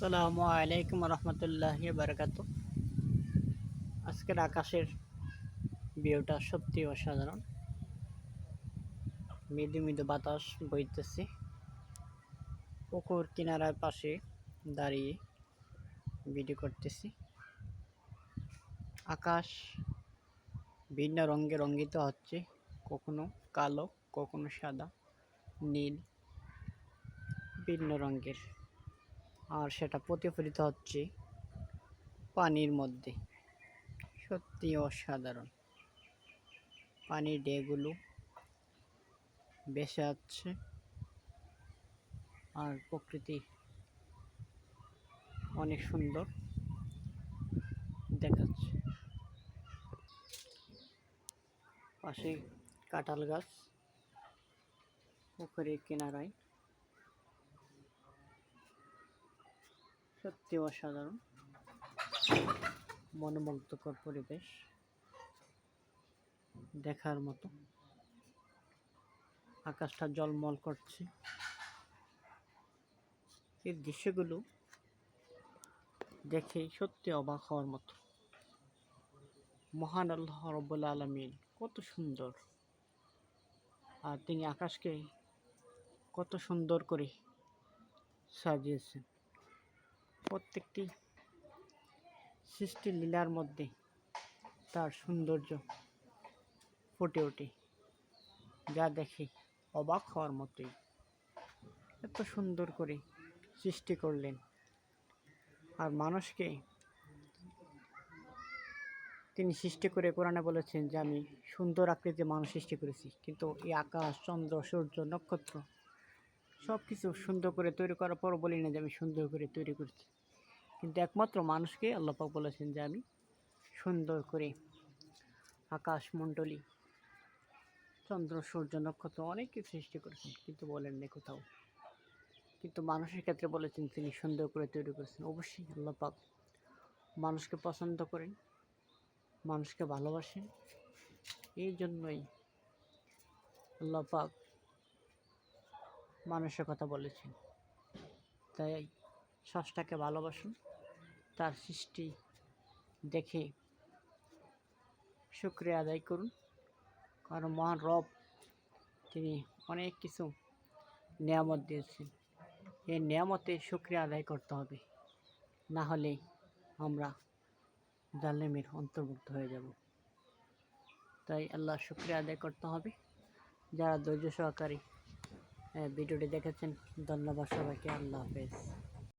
আসসালামু আলাইকুম রহমতুল্লাহি বারাকাতু। আজকের আকাশের ভিউটা সত্যি অসাধারণ। মৃদু মৃদু বাতাস বইতেছে। পুকুর কিনারার পাশে দাঁড়িয়ে ভিডিও করতেছি। আকাশ ভিন্ন রঙে রঙ্গিত হচ্ছে, কখনো কালো, কখনো সাদা, নীল, ভিন্ন রঙের। আর সেটা প্রতিফলিত হচ্ছে পানির মধ্যে। সত্যি অসাধারণ। পানির ঢেউগুলো ভেসে যাচ্ছে আর প্রকৃতি অনেক সুন্দর দেখাচ্ছে। পাশে কাঁঠাল গাছ, পুকুরের কিনারায়। সত্যি অসাধারণ, মনোমুগ্ধকর পরিবেশ, দেখার মতো। আকাশটা ঝলমল করছে। এই দৃশ্যগুলো দেখে সত্যি অবাক হওয়ার মতো। মহান আল্লাহ রব্বুল আলামিন কত সুন্দর, আর তিনি আকাশকে কত সুন্দর করে সাজিয়েছেন। প্রত্যেকটি সৃষ্টি লীলার মধ্যে তার সৌন্দর্য ফুটে ওঠে, যা দেখে অবাক হওয়ার মতোই। এত সুন্দর করে সৃষ্টি করলেন। আর মানুষকে তিনি সৃষ্টি করে কোরআনে বলেছেন যে আমি সুন্দর আকৃতির মানুষ সৃষ্টি করেছি। কিন্তু এই আকাশ, চন্দ্র, সূর্য, নক্ষত্র সব কিছু সুন্দর করে তৈরি করার পর বলি না যে আমি সুন্দর করে তৈরি করেছি। কিন্তু একমাত্র মানুষকে আল্লাহ পাক বলেছেন যে আমি সুন্দর করে আকাশমণ্ডলী, চন্দ্র, সূর্য, নক্ষত্র অনেক কিছু সৃষ্টি করেছেন, কিন্তু বলেন না কোথাও। কিন্তু মানুষের ক্ষেত্রে বলেছেন তিনি সুন্দর করে তৈরি করেছেন। অবশ্যই আল্লাহ পাক মানুষকে পছন্দ করেন, মানুষকে ভালোবাসেন। এই জন্যই আল্লাহ পাক মানুষের কথা বলেছেন। তাই স্রষ্টাকে ভালোবাসুন, তার সৃষ্টি দেখে শুকরিয়া আদায় করুন। কারণ মহান রব তিনি অনেক কিছু নিয়ামত দিয়েছেন। এই নিয়ামতে শুকরিয়া আদায় করতে হবে, না হলে আমরা জালেমের অন্তর্ভুক্ত হয়ে যাব। তাই আল্লাহ শুকরিয়া আদায় করতে হবে। যারা ধৈর্য সহকারে ভিডিওটি দেখেছেন, ধন্যবাদ সবাইকে। আল্লাহ হাফেজ।